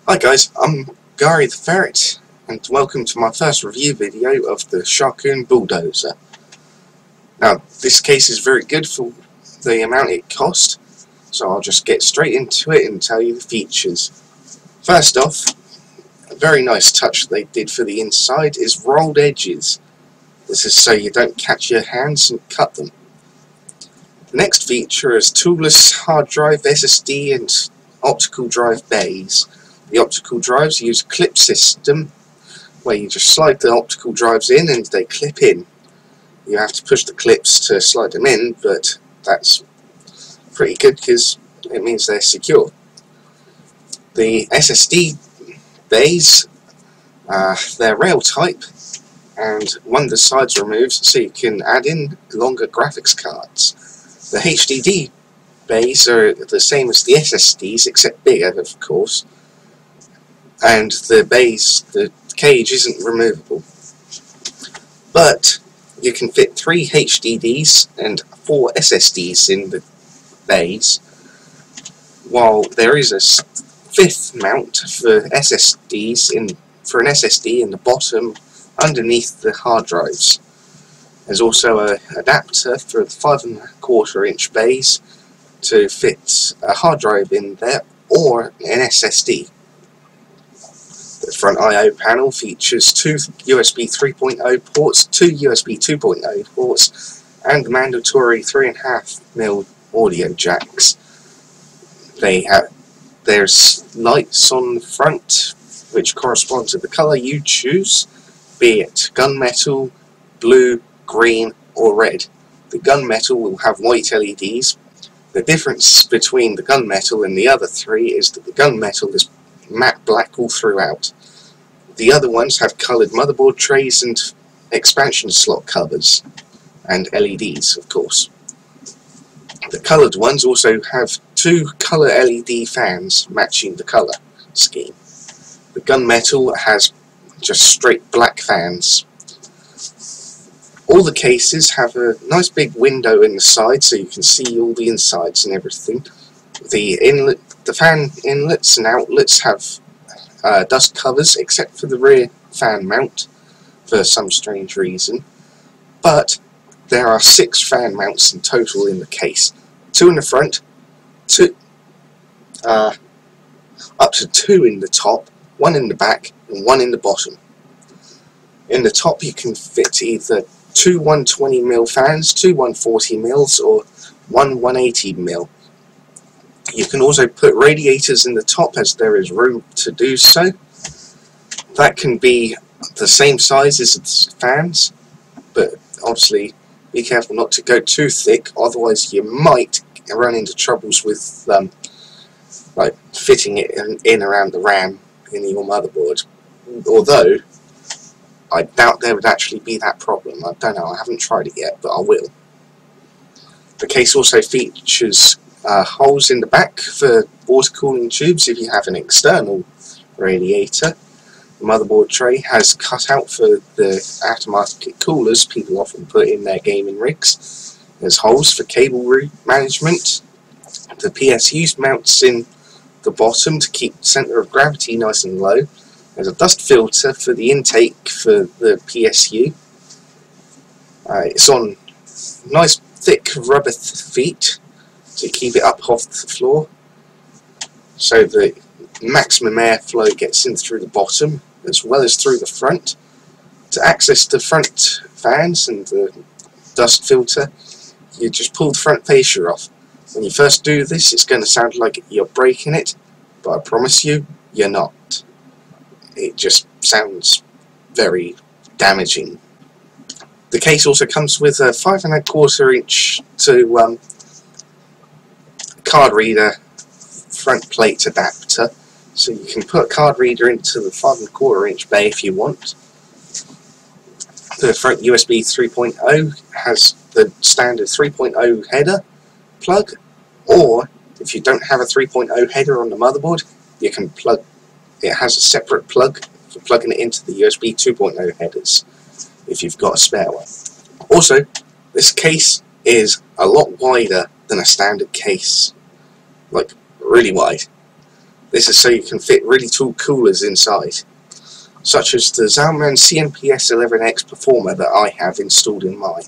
Hi guys, I'm Gary the Ferret, and welcome to my first review video of the Sharkoon Bulldozer. Now, this case is very good for the amount it cost, so I'll just get straight into it and tell you the features. First off, a very nice touch they did for the inside is rolled edges. This is so you don't catch your hands and cut them. The next feature is toolless hard drive, SSD and optical drive bays. The optical drives use a clip system where you just slide the optical drives in and they clip in. You have to push the clips to slide them in, but that's pretty good because it means they're secure. The SSD bays, they're rail type, and one of the sides removes so you can add in longer graphics cards. The HDD bays are the same as the SSDs except bigger, of course. And the cage isn't removable. But you can fit 3 HDDs and 4 SSDs in the bays, while there is a 5th mount for SSDs for an SSD in the bottom underneath the hard drives. There's also an adapter for the 5¼ inch bays to fit a hard drive in there or an SSD. The front I/O panel features 2 USB 3.0 ports, 2 USB 2.0 ports, and the mandatory 3.5mm audio jacks. There's lights on the front which correspond to the colour you choose, be it gunmetal, blue, green or red. The gunmetal will have white LEDs. The difference between the gunmetal and the other 3 is that the gunmetal is matte black all throughout. The other ones have coloured motherboard trays and expansion slot covers, and LEDs, of course. The coloured ones also have 2 colour LED fans matching the colour scheme. The gunmetal has just straight black fans. All the cases have a nice big window in the side so you can see all the insides and everything. The fan inlets and outlets have dust covers except for the rear fan mount for some strange reason, but there are 6 fan mounts in total in the case. 2 in the front, up to 2 in the top, 1 in the back and 1 in the bottom. In the top you can fit either 2 120mm fans, 2 140mm or 1 180mm. You can also put radiators in the top as there is room to do so. That can be the same size as the fans, but obviously be careful not to go too thick, otherwise you might run into troubles with like fitting it in around the RAM in your motherboard. Although I doubt there would actually be that problem. I don't know, I haven't tried it yet, but I will. The case also features holes in the back for water cooling tubes if you have an external radiator. The motherboard tray has cut out for the aftermarket coolers people often put in their gaming rigs. There's holes for cable route management. The PSU mounts in the bottom to keep the centre of gravity nice and low. There's a dust filter for the intake for the PSU. It's on nice thick rubber feet to keep it up off the floor, so the maximum airflow gets in through the bottom as well as through the front. To access the front fans and the dust filter, you just pull the front fascia off. When you first do this, it's going to sound like you're breaking it, but I promise you, you're not. It just sounds very damaging. The case also comes with a 5¼ inch to card reader front plate adapter, so you can put a card reader into the 5¼ inch bay if you want. The front USB 3.0 has the standard 3.0 header plug, or if you don't have a 3.0 header on the motherboard, you can plug it has a separate plug for plugging it into the USB 2.0 headers if you've got a spare one. Also, this case is a lot wider than a standard case, like really wide. This is so you can fit really tall coolers inside, such as the Zalman CNPS11X Performer that I have installed in mine,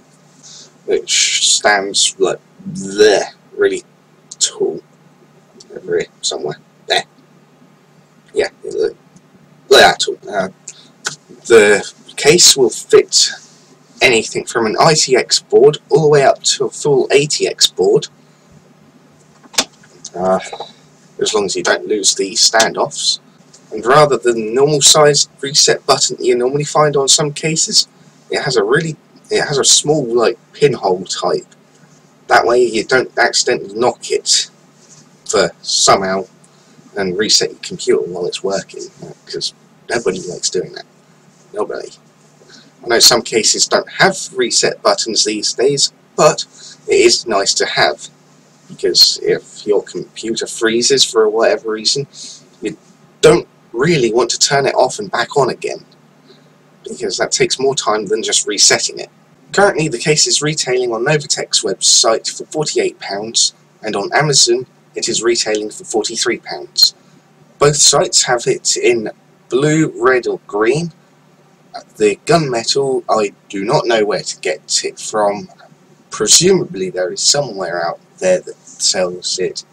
which stands like there, really tall, over here somewhere, there, yeah, look that tall. The case will fit anything from an ITX board all the way up to a full ATX board, as long as you don't lose the standoffs. And rather than the normal sized reset button you normally find on some cases, it has a small like pinhole type. That way you don't accidentally knock it for somehow and reset your computer while it's working, because nobody likes doing that. Nobody. I know some cases don't have reset buttons these days, but it is nice to have, because if your computer freezes for whatever reason, you don't really want to turn it off and back on again, because that takes more time than just resetting it. Currently the case is retailing on Novatech's website for £48, and on Amazon it is retailing for £43. Both sites have it in blue, red or green. The gunmetal, I do not know where to get it from. Presumably there is somewhere out there that sells it,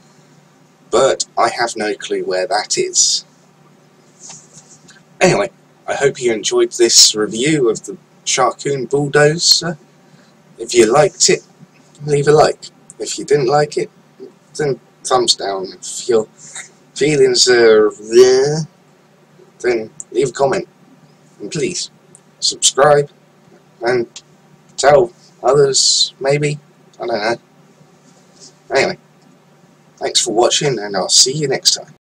but I have no clue where that is. Anyway, I hope you enjoyed this review of the Sharkoon Bulldozer. If you liked it, leave a like. If you didn't like it, then thumbs down. If your feelings are there, then leave a comment. And please, subscribe and tell others, maybe. I don't know. Anyway, thanks for watching, and I'll see you next time.